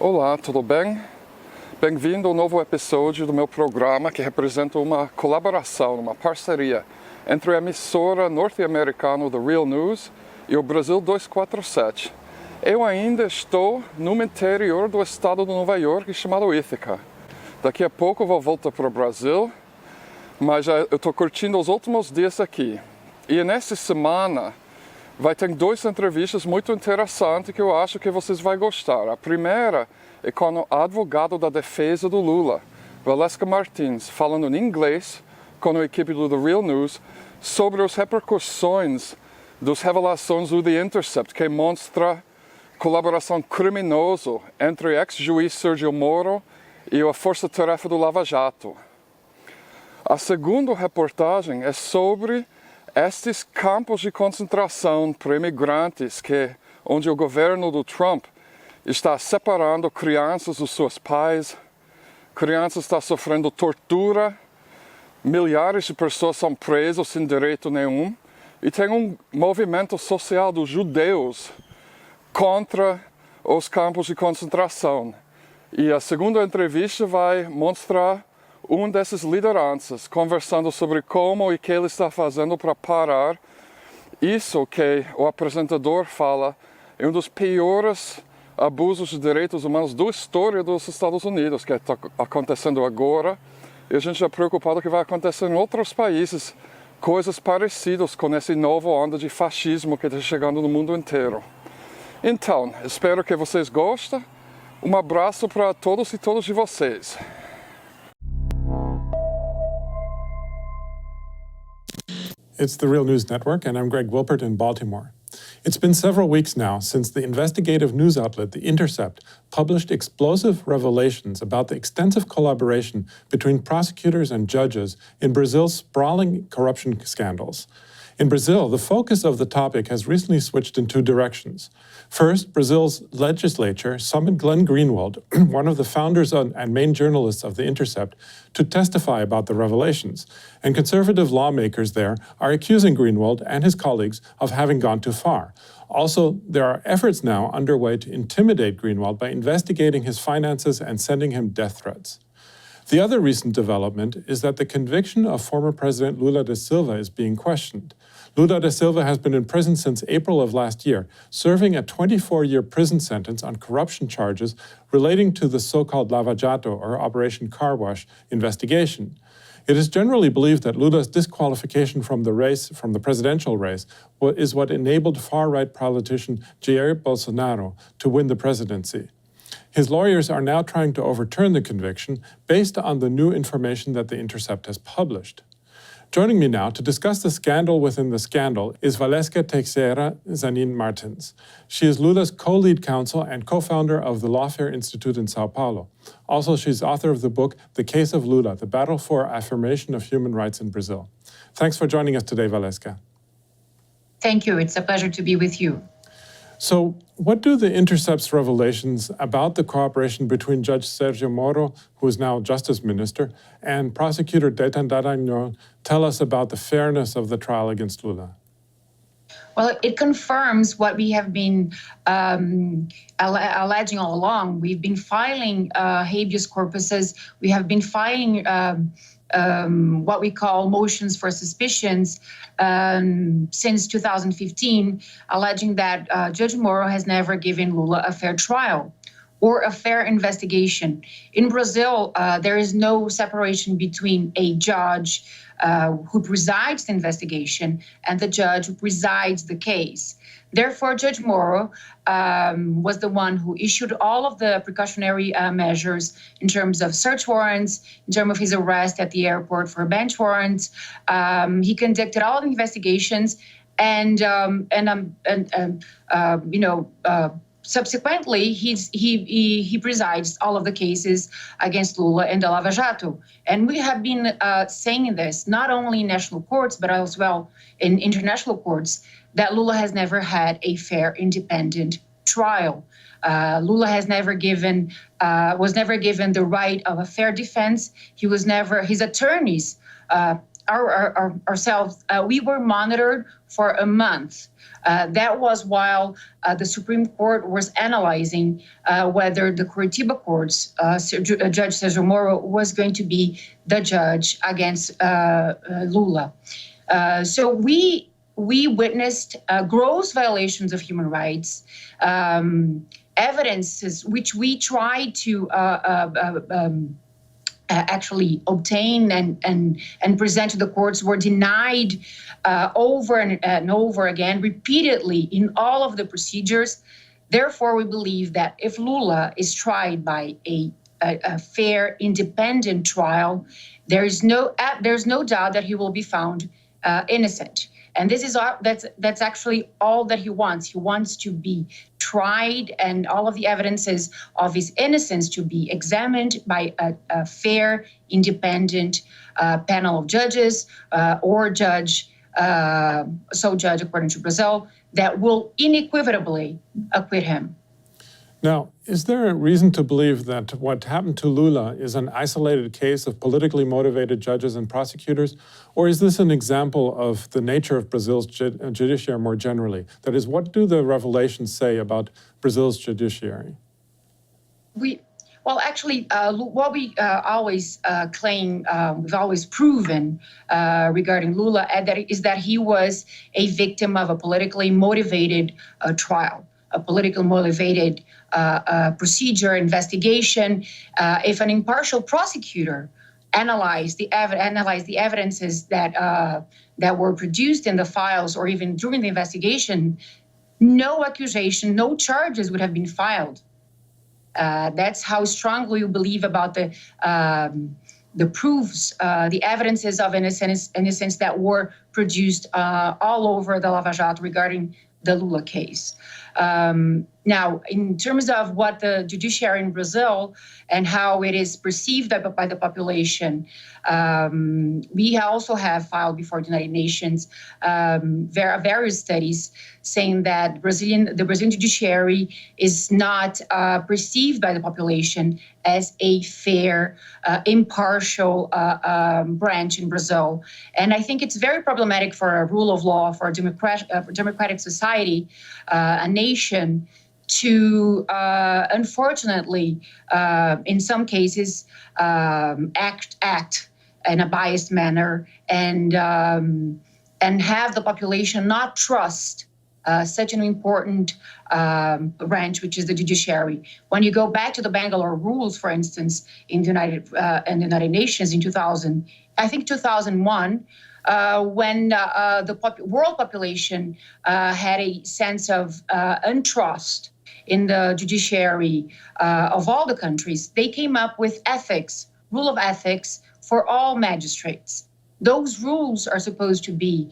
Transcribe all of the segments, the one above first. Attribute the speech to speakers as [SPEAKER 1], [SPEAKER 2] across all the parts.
[SPEAKER 1] Olá, tudo bem? Bem-vindo ao novo episódio do meu programa que representa uma colaboração, uma parceria entre a emissora norte-americana do Real News e o Brasil 247. Eu ainda estou no interior do estado de Nova York chamado Ithaca. Daqui a pouco eu vou voltar para o Brasil, mas eu estou curtindo os últimos dias aqui. E nessa semana vai ter duas entrevistas muito interessantes que eu acho que vocês vão gostar. A primeira é com a advogada da defesa do Lula, Valeska Martins, falando em inglês com a equipe do Real News sobre as repercussões das revelações do The Intercept, que mostra colaboração criminosa entre o ex-juiz Sérgio Moro e a força-tarefa do Lava Jato. A segunda reportagem é sobre estes campos de concentração para imigrantes onde o governo do Trump está separando crianças dos seus pais, crianças estão sofrendo tortura, milhares de pessoas são presas sem direito nenhum, e tem um movimento social dos judeus contra os campos de concentração. E a segunda entrevista vai mostrar dessas lideranças conversando sobre como e que ele está fazendo para parar isso que o apresentador fala é um dos piores abusos de direitos humanos da história dos Estados Unidos, que está acontecendo agora, e a gente está preocupado que vai acontecer em outros países, coisas parecidas com essa nova onda de fascismo que está chegando no mundo inteiro. Então, espero que vocês gostem. Um abraço para todos e todas de vocês.
[SPEAKER 2] It's the Real News Network, and I'm Greg Wilpert in Baltimore. It's been several weeks now since the investigative news outlet The Intercept published explosive revelations about the extensive collaboration between prosecutors and judges in Brazil's sprawling corruption scandals. In Brazil, the focus of the topic has recently switched in two directions. First, Brazil's legislature summoned Glenn Greenwald, one of the founders and main journalists of The Intercept, to testify about the revelations. And conservative lawmakers there are accusing Greenwald and his colleagues of having gone too far. Also, there are efforts now underway to intimidate Greenwald by investigating his finances and sending him death threats. The other recent development is that the conviction of former President Lula da Silva is being questioned. Lula da Silva has been in prison since April of last year, serving a 24-year prison sentence on corruption charges relating to the so-called Lava Jato, or Operation Car Wash, investigation. It is generally believed that Lula's disqualification from the presidential race, is what enabled far-right politician Jair Bolsonaro to win the presidency. His lawyers are now trying to overturn the conviction based on the new information that The Intercept has published. Joining me now to discuss the scandal within the scandal is Valeska Martins. She is Lula's co-lead counsel and co-founder of the Lawfare Institute in Sao Paulo. Also, she's author of the book, The Case of Lula, The Battle for Affirmation of Human Rights in Brazil. Thanks for joining us today, Valeska.
[SPEAKER 3] Thank you. It's a pleasure to be with you.
[SPEAKER 2] So, what do The Intercept's revelations about the cooperation between Judge Sérgio Moro, who is now Justice Minister, and Prosecutor Dayton Dallagnol tell us about the fairness of the trial against Lula?
[SPEAKER 3] Well, it confirms what we have been alleging all along. We've been filing habeas corpuses. We have been filing what we call motions for suspicions since 2015, alleging that Judge Moro has never given Lula a fair trial or a fair investigation. In Brazil, there is no separation between a judge who presides the investigation and the judge who presides the case. Therefore, Judge Moro was the one who issued all of the precautionary measures in terms of search warrants, in terms of his arrest at the airport for bench warrants. He conducted all the investigations, and subsequently, he presides all of the cases against Lula and the Lava Jato. And we have been saying this not only in national courts, but as well in international courts, that Lula has never had a fair, independent trial. Lula was never given the right of a fair defense. His attorneys ourselves, we were monitored for a month. That was while the Supreme Court was analyzing whether the Curitiba courts, Judge Sérgio Moro was going to be the judge against Lula. So we witnessed gross violations of human rights, evidences which we tried to actually obtain and present to the courts were denied over and over again, repeatedly in all of the procedures. Therefore, we believe that if Lula is tried by a fair, independent trial, there's no doubt that he will be found innocent. And this is that's actually all that he wants. He wants to be tried and all of the evidences of his innocence to be examined by a fair, independent panel of judges or judge according to Brazil, that will unequivocally acquit him.
[SPEAKER 2] Now, is there a reason to believe that what happened to Lula is an isolated case of politically motivated judges and prosecutors? Or is this an example of the nature of Brazil's judiciary more generally? That is, what do the revelations say about Brazil's judiciary?
[SPEAKER 3] Well, actually, what we always claim, we've always proven regarding Lula is that he was a victim of a politically motivated trial, a politically motivated procedure, investigation. If an impartial prosecutor analyzed the evidences that were produced in the files or even during the investigation, no accusation, no charges would have been filed. That's how strongly we believe about the proofs, the evidences of innocence that were produced all over the Lava Jato regarding the Lula case. Now, in terms of what the judiciary in Brazil and how it is perceived by the population, we also have filed before the United Nations various studies saying that the Brazilian judiciary is not perceived by the population as a fair, impartial branch in Brazil. And I think it's very problematic for a rule of law, for a democratic society, a nation, to unfortunately, in some cases, act in a biased manner and have the population not trust such an important branch, which is the judiciary. When you go back to the Bangalore rules, for instance, in the United Nations in 2001, when the world population had a sense of untrust in the judiciary of all the countries, they came up with rule of ethics for all magistrates. Those rules are supposed to be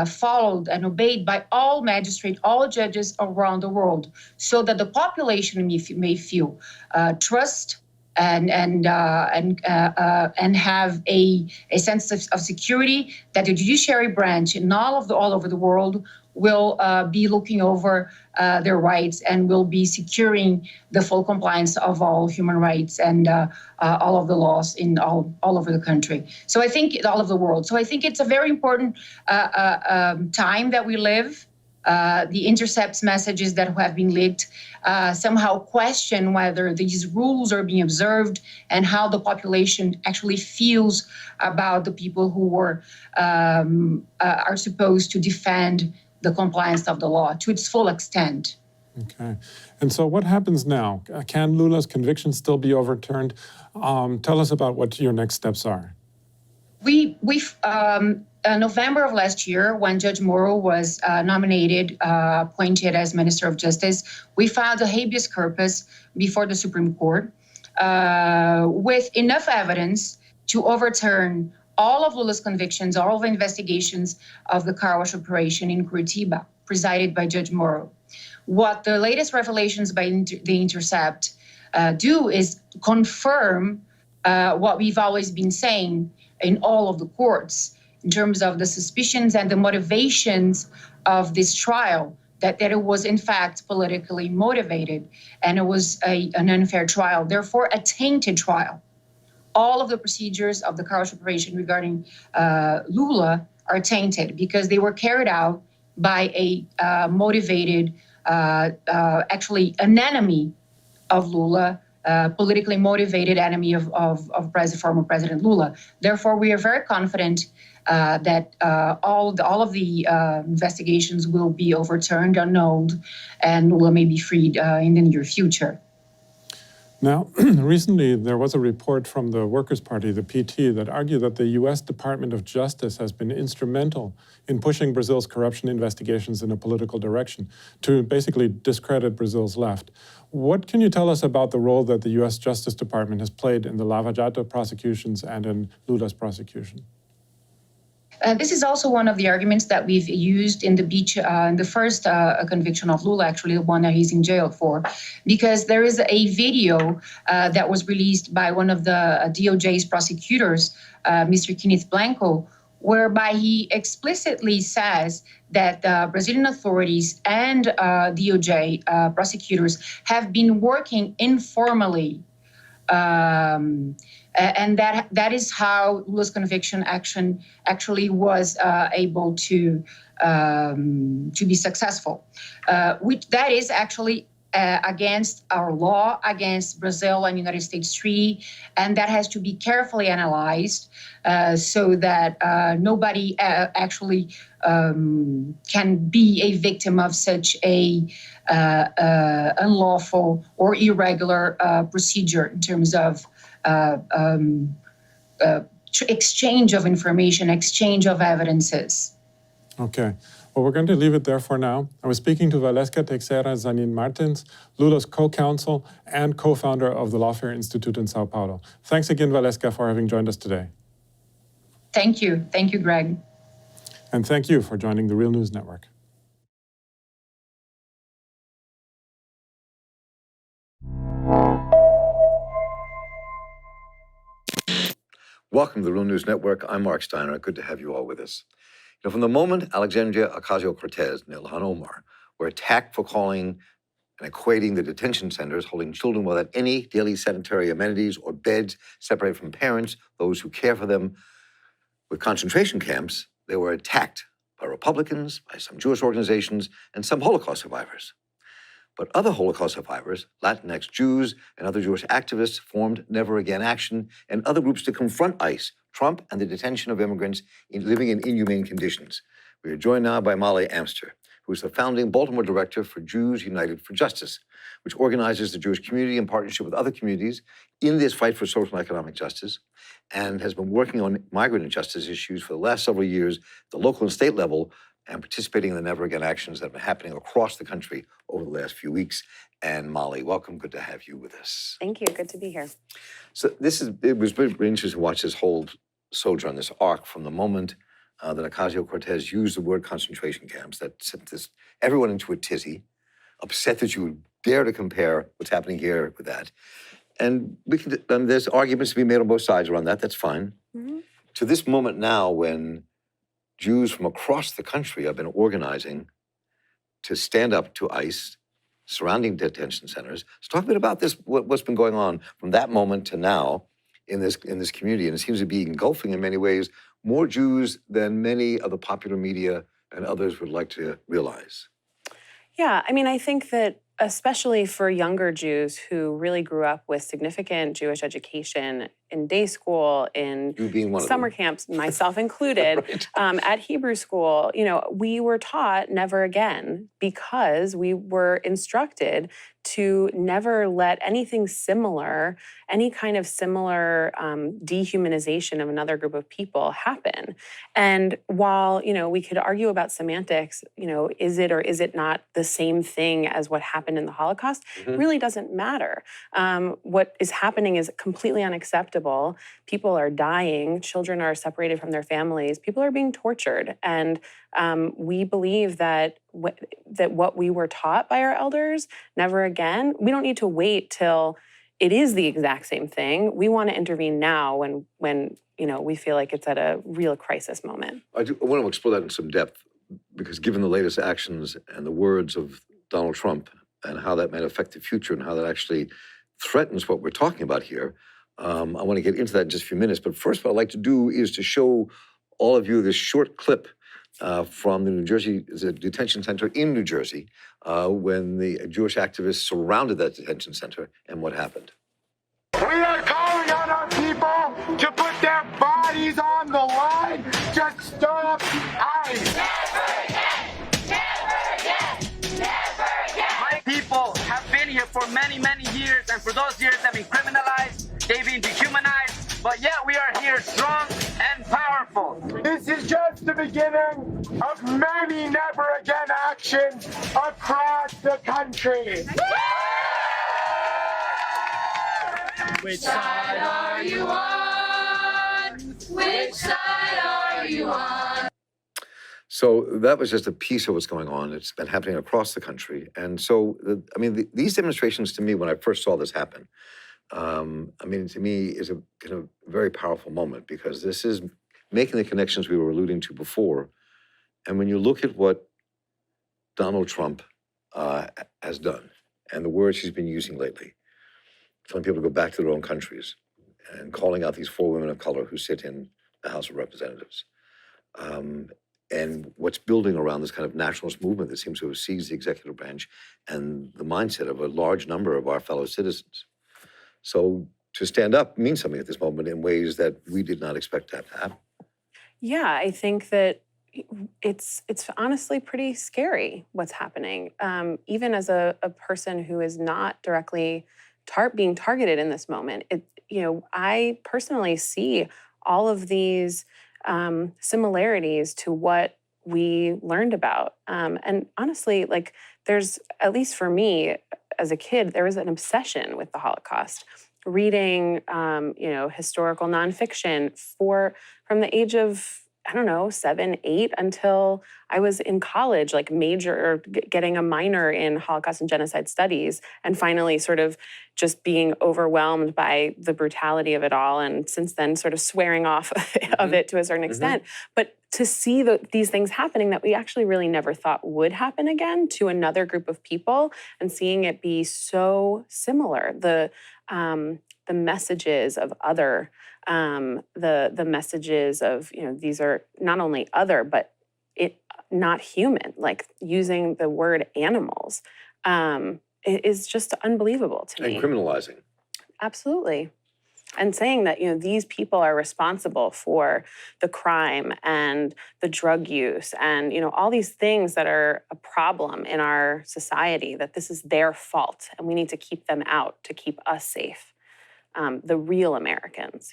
[SPEAKER 3] followed and obeyed by all magistrates, all judges around the world, so that the population may feel trust and have a sense of security that the judiciary branch in all over the world will be looking over their rights and will be securing the full compliance of all human rights and all of the laws in all over the country. So I think all of the world. So I think it's a very important time that we live. The intercepts messages that have been leaked somehow question whether these rules are being observed and how the population actually feels about the people who are supposed to defend the compliance of the law to its full extent.
[SPEAKER 2] Okay. And so what happens now? Can Lula's conviction still be overturned? Tell us about what your next steps are. November of last year, when Judge Moro was appointed as Minister of Justice, we filed a habeas corpus before the Supreme Court with enough evidence to overturn all of Lula's convictions, all of the investigations of the car wash operation in Curitiba, presided by Judge Moro. What the latest revelations by The Intercept do is confirm what we've always been saying in all of the courts in terms of the suspicions and the motivations of this trial, that it was in fact politically motivated and it was an unfair trial, therefore a tainted trial.
[SPEAKER 3] all of the procedures of the Carlos operation regarding Lula are tainted because they were carried out by a motivated, actually an enemy of Lula, politically motivated enemy of former President Lula. Therefore, we are very confident that all of the investigations will be overturned, annulled, and Lula may be freed in the near future.
[SPEAKER 2] Now, recently there was a report from the Workers' Party, the PT, that argued that the US Department of Justice has been instrumental in pushing Brazil's corruption investigations in a political direction to basically discredit Brazil's left. What can you tell us about the role that the US Justice Department has played in the Lava Jato prosecutions and in Lula's prosecution?
[SPEAKER 3] This is also one of the arguments that we've used in the first conviction of Lula, actually the one that he's in jail for, because there is a video that was released by one of the DOJ's prosecutors, Mr. Kenneth Blanco, whereby he explicitly says that Brazilian authorities and DOJ prosecutors have been working informally. And that is how Lula's conviction actually was able to be successful. That is actually against our law, against Brazil and United States treaty, and that has to be carefully analyzed so that nobody actually can be a victim of such a unlawful or irregular procedure in terms of exchange of information, exchange of evidences.
[SPEAKER 2] Okay. Well, we're going to leave it there for now. I was speaking to Valeska Martins, Lula's co-counsel and co-founder of the Lawfare Institute in Sao Paulo. Thanks again, Valeska, for having joined us today.
[SPEAKER 3] Thank you. Thank you, Greg.
[SPEAKER 2] And thank you for joining the Real News Network.
[SPEAKER 4] Welcome to the Real News Network. I'm Mark Steiner. Good to have you all with us. From the moment Alexandria Ocasio-Cortez and Ilhan Omar were attacked for calling and equating the detention centers holding children without any daily sanitary amenities or beds separated from parents, those who care for them, with concentration camps, they were attacked by Republicans, by some Jewish organizations, and some Holocaust survivors. But other Holocaust survivors, Latinx Jews, and other Jewish activists formed Never Again Action and other groups to confront ICE, Trump, and the detention of immigrants living in inhumane conditions. We are joined now by Molly Amster, who is the founding Baltimore director for Jews United for Justice, which organizes the Jewish community in partnership with other communities in this fight for social and economic justice, and has been working on migrant and justice issues for the last several years at the local and state level, and participating in the Never Again actions that have been happening across the country over the last few weeks. And Molly, welcome. Good to have you with us.
[SPEAKER 5] Thank you. Good to be here.
[SPEAKER 4] So it was very interesting to watch this whole sojourn, this arc from the moment that Ocasio-Cortez used the word concentration camps that sent everyone into a tizzy, upset that you would dare to compare what's happening here with that. And there's arguments to be made on both sides around that. That's fine. Mm-hmm. To this moment now when Jews from across the country have been organizing to stand up to ICE surrounding detention centers. So talk a bit about this, what's been going on from that moment to now in this community. And it seems to be engulfing in many ways more Jews than many of the popular media and others would like to realize.
[SPEAKER 5] Yeah, I mean, I think that especially for younger Jews who really grew up with significant Jewish education in day school, in summer camps, myself included, right. At Hebrew school, we were taught never again because we were instructed to never let anything similar, any kind of similar dehumanization of another group of people happen. And while, we could argue about semantics, is it or is it not the same thing as what happened in the Holocaust? Mm-hmm. It really doesn't matter. What is happening is completely unacceptable. People are dying. Children are separated from their families. People are being tortured. And we believe that what we were taught by our elders, never again, we don't need to wait till it is the exact same thing. We want to intervene now when we feel like it's at a real crisis moment.
[SPEAKER 4] I want to explore that in some depth, because given the latest actions and the words of Donald Trump and how that might affect the future and how that actually threatens what we're talking about here, I want to get into that in just a few minutes, but first what I'd like to do is to show all of you this short clip from the detention center in New Jersey when the Jewish activists surrounded that detention center and what happened.
[SPEAKER 6] We are calling on our people to put their bodies on the line to stop ICE.
[SPEAKER 7] Never again! Never again! Never again!
[SPEAKER 8] My people have been here for many, many years, and for those years they've been criminalized, they've been dehumanized, but yet we are here strong and powerful.
[SPEAKER 6] This is just the beginning of many never again actions across the country.
[SPEAKER 7] Which side are you on? Which side are you on?
[SPEAKER 4] So that was just a piece of what's going on. It's been happening across the country. And so, these demonstrations to me, when I first saw this happen, to me is a kind of very powerful moment because this is making the connections we were alluding to before. And when you look at what Donald Trump has done and the words he's been using lately, telling people to go back to their own countries and calling out these 4 women of color who sit in the House of Representatives. And what's building around this kind of nationalist movement that seems to have seized the executive branch and the mindset of a large number of our fellow citizens. So to stand up means something at this moment in ways that we did not expect that to happen.
[SPEAKER 5] Yeah, I think that it's honestly pretty scary what's happening. Even as a person who is not directly being targeted in this moment, I personally see all of these similarities to what we learned about. And honestly, there's, at least for me as a kid, there was an obsession with the Holocaust. Reading, historical nonfiction from the age of, 7, 8 until I was in college, getting a minor in Holocaust and genocide studies, and finally sort of just being overwhelmed by the brutality of it all. And since then, sort of swearing off of it to a certain extent. But to see these things happening that we actually really never thought would happen again to another group of people, and seeing it be so similar, the messages of other, the messages of, these are not only other, but not human, using the word animals, it is just unbelievable to me.
[SPEAKER 4] And criminalizing.
[SPEAKER 5] Absolutely. And saying that, these people are responsible for the crime and the drug use and, all these things that are a problem in our society, that this is their fault and we need to keep them out to keep us safe. The real Americans,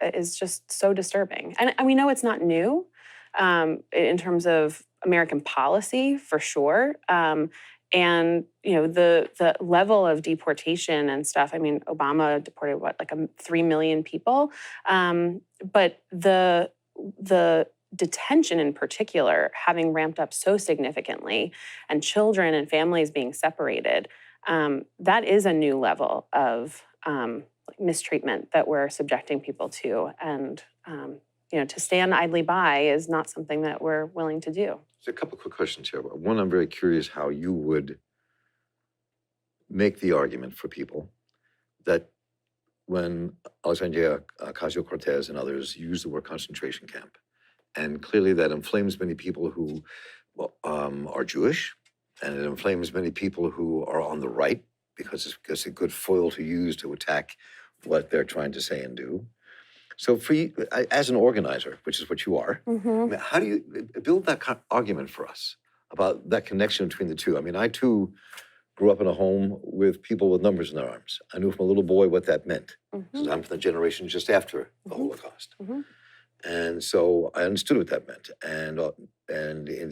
[SPEAKER 5] is just so disturbing. And we know it's not new in terms of American policy, for sure. And, the level of deportation and stuff, Obama deported, 3 million people? But the detention in particular, having ramped up so significantly, and children and families being separated, that is a new level of mistreatment that we're subjecting people to. And, to stand idly by is not something that we're willing to do.
[SPEAKER 4] There's a couple quick questions here. One, I'm very curious how you would make the argument for people that when Alexandria Ocasio-Cortez and others use the word concentration camp, and clearly that inflames many people who are Jewish, and it inflames many people who are on the right, because it's a good foil to use to attack what they're trying to say and do. So for you, as an organizer, which is what you are, how do you build that argument for us about that connection between the two? I too grew up in a home with people with numbers in their arms. I knew from a little boy what that meant. Because I'm from the generation just after the Holocaust. And so I understood what that meant, and in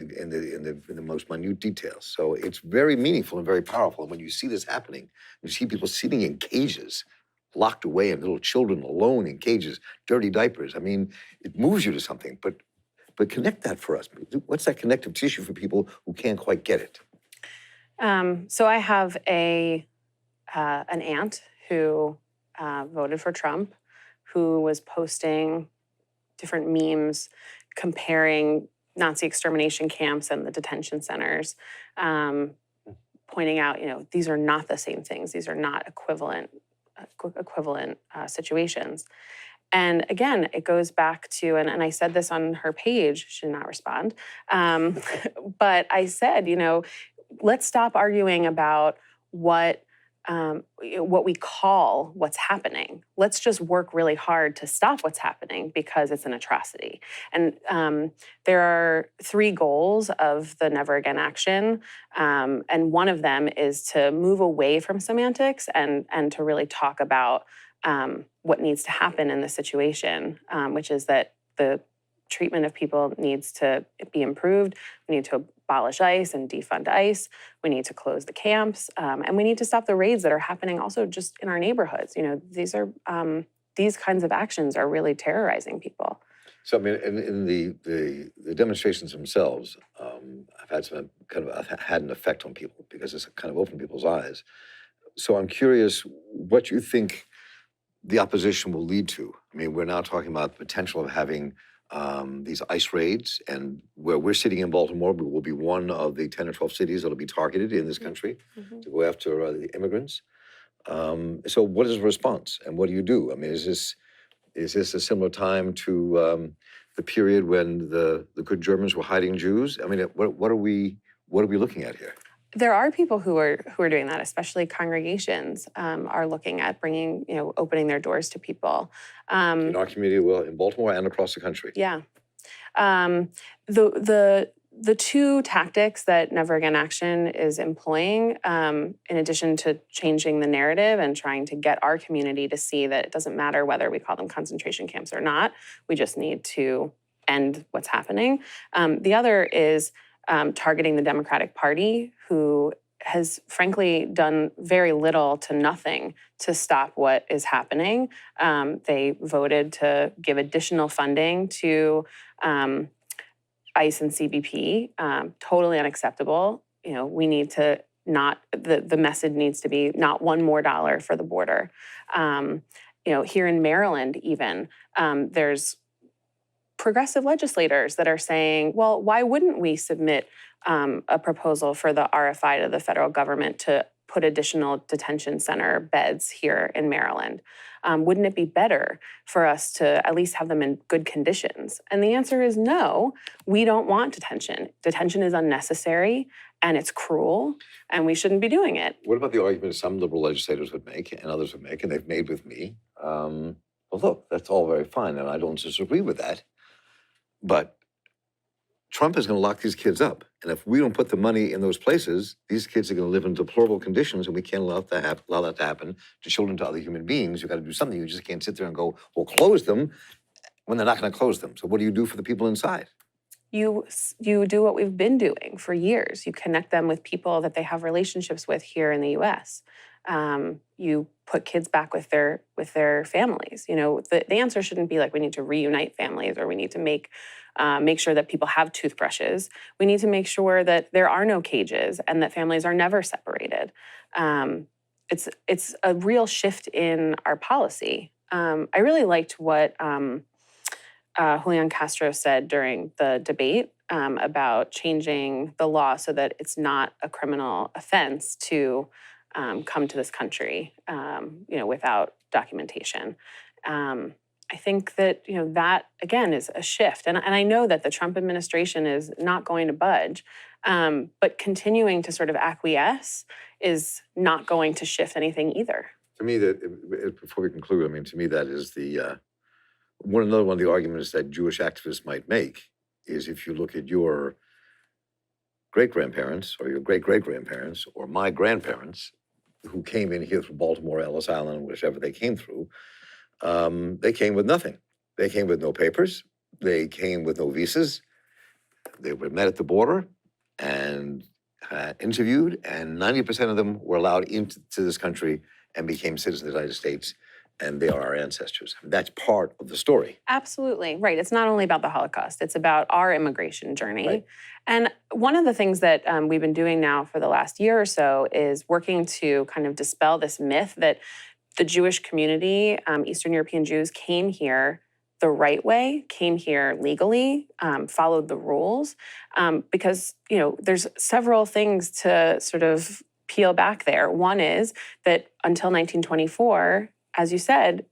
[SPEAKER 4] the most minute details. So it's very meaningful and very powerful. And when you see this happening, you see people sitting in cages, locked away, and little children alone in cages, dirty diapers. It moves you to something. But connect that for us. What's that connective tissue for people who can't quite get it?
[SPEAKER 5] So I have an aunt who voted for Trump, who was posting different memes comparing Nazi extermination camps and the detention centers, pointing out, these are not the same things. These are not equivalent equivalent situations. And again, it goes back to, and I said this on her page, she did not respond, but I said, let's stop arguing about what we call what's happening. Let's just work really hard to stop what's happening because it's an atrocity. And there are 3 goals of the Never Again action. And one of them is to move away from semantics and to really talk about what needs to happen in the situation, which is that the treatment of people needs to be improved. We need to abolish ICE and defund ICE. We need to close the camps, and we need to stop the raids that are happening also just in our neighborhoods. These kinds of actions are really terrorizing people.
[SPEAKER 4] So I mean, in the demonstrations themselves, I've had an effect on people because it's kind of opened people's eyes. So I'm curious what you think the opposition will lead to. I mean, we're now talking about the potential of having these ICE raids, and where we're sitting in Baltimore, we will be one of the 10 or 12 cities that will be targeted in this country to go after the immigrants. So what is the response, and what do you do? I mean, is this a similar time to the period when the good Germans were hiding Jews? I mean, what are we looking at here?
[SPEAKER 5] There are people who are doing that, especially congregations are looking at bringing, opening their doors to people.
[SPEAKER 4] In our community, well, in Baltimore and across the country.
[SPEAKER 5] Yeah. The 2 tactics that Never Again Action is employing, in addition to changing the narrative and trying to get our community to see that it doesn't matter whether we call them concentration camps or not, we just need to end what's happening. The other is targeting the Democratic Party, who has frankly done very little to nothing to stop what is happening. They voted to give additional funding to ICE and CBP, totally unacceptable. We need to the message needs to be not $1 more for the border. Here in Maryland even, there's progressive legislators that are saying, well, why wouldn't we submit a proposal for the RFI to the federal government to put additional detention center beds here in Maryland? Wouldn't it be better for us to at least have them in good conditions? And the answer is no, we don't want detention. Detention is unnecessary and it's cruel and we shouldn't be doing it.
[SPEAKER 4] What about the argument some liberal legislators would make and others would make, and they've made with me? Well, look, that's all very fine, and I don't disagree with that. But Trump is going to lock these kids up. And if we don't put the money in those places, these kids are going to live in deplorable conditions, and we can't allow that to happen to children, to other human beings. You've got to do something. You just can't sit there and go, well, close them when they're not going to close them. So what do you do for the people inside?
[SPEAKER 5] You do what we've been doing for years. You connect them with people that they have relationships with here in the U.S. You put kids back with their families. The answer shouldn't be like we need to reunite families or we need to make sure that people have toothbrushes. We need to make sure that there are no cages and that families are never separated. It's a real shift in our policy. I really liked what Julian Castro said during the debate about changing the law so that it's not a criminal offense to come to this country, without documentation. I think that, that again is a shift. And I know that the Trump administration is not going to budge, but continuing to sort of acquiesce is not going to shift anything either.
[SPEAKER 4] To me, before we conclude, to me that is another one of the arguments that Jewish activists might make is if you look at your great-grandparents or your great-great-grandparents or my grandparents who came in here through Baltimore, Ellis Island, whichever they came through, they came with nothing. They came with no papers. They came with no visas. They were met at the border and interviewed, and 90% of them were allowed into this country and became citizens of the United States, and they are our ancestors. That's part of the story.
[SPEAKER 5] Absolutely, right. It's not only about the Holocaust, it's about our immigration journey.
[SPEAKER 4] Right.
[SPEAKER 5] And one of the things that we've been doing now for the last year or so is working to kind of dispel this myth that the Jewish community, Eastern European Jews, came here the right way, came here legally, followed the rules, because there's several things to sort of peel back there. One is that until 1924, as you said,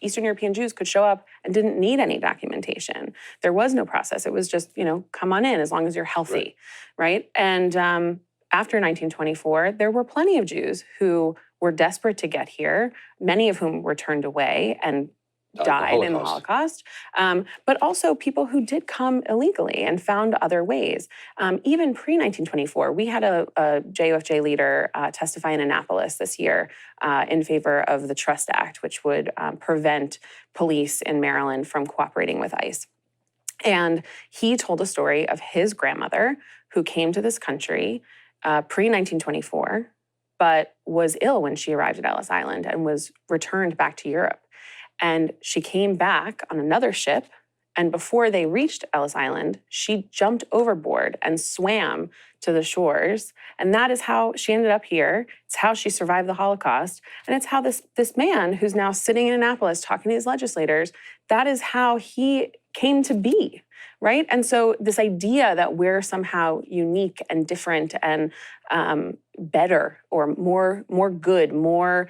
[SPEAKER 5] Eastern European Jews could show up and didn't need any documentation. There was no process. It was just, come on in as long as you're healthy, right? And after 1924, there were plenty of Jews who were desperate to get here, many of whom were turned away and died in the Holocaust, but also people who did come illegally and found other ways. Even pre-1924, we had a JOFJ leader testify in Annapolis this year in favor of the Trust Act, which would prevent police in Maryland from cooperating with ICE. And he told a story of his grandmother who came to this country pre-1924, but was ill when she arrived at Ellis Island and was returned back to Europe. And she came back on another ship, and before they reached Ellis Island, she jumped overboard and swam to the shores. And that is how she ended up here. It's how she survived the Holocaust. And it's how this man who's now sitting in Annapolis talking to his legislators, that is how he came to be, right? And so this idea that we're somehow unique and different and better or more good, more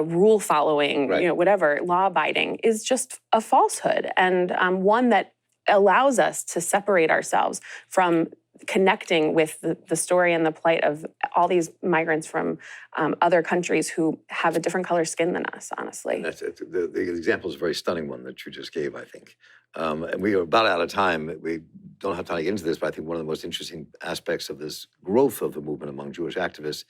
[SPEAKER 5] rule following, whatever, law abiding is just a falsehood, and one that allows us to separate ourselves from connecting with the story and the plight of all these migrants from other countries who have a different color skin than us, honestly.
[SPEAKER 4] And that's it. The example is a very stunning one that you just gave, I think. And we are about out of time. We don't have time to get into this, but I think one of the most interesting aspects of this growth of the movement among Jewish activists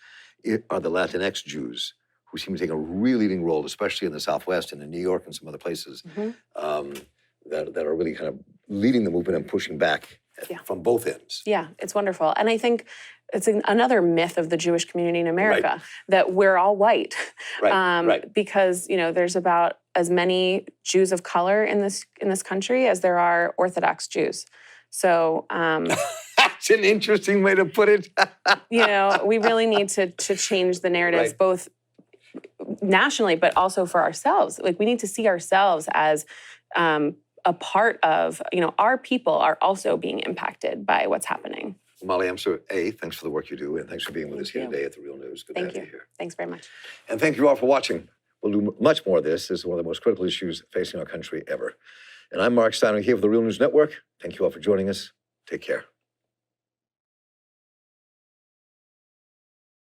[SPEAKER 4] are the Latinx Jews, who seem to take a really leading role, especially in the Southwest and in New York and some other places, that are really kind of leading the movement and pushing back from both ends.
[SPEAKER 5] Yeah, it's wonderful. And I think it's another myth of the Jewish community in America, that we're all white. Because, there's about as many Jews of color in this country as there are Orthodox Jews. So
[SPEAKER 4] that's an interesting way to put it.
[SPEAKER 5] We really need to change the narratives, both nationally, but also for ourselves. Like, we need to see ourselves as a part of, our people are also being impacted by what's happening.
[SPEAKER 4] Molly Emser, thanks for the work you do, and thanks for being with us here today at The Real News. Good to have you here.
[SPEAKER 5] Thanks very much.
[SPEAKER 4] And thank you all for watching. We'll do much more of this. This is one of the most critical issues facing our country ever. And I'm Mark Steiner here with The Real News Network. Thank you all for joining us. Take care.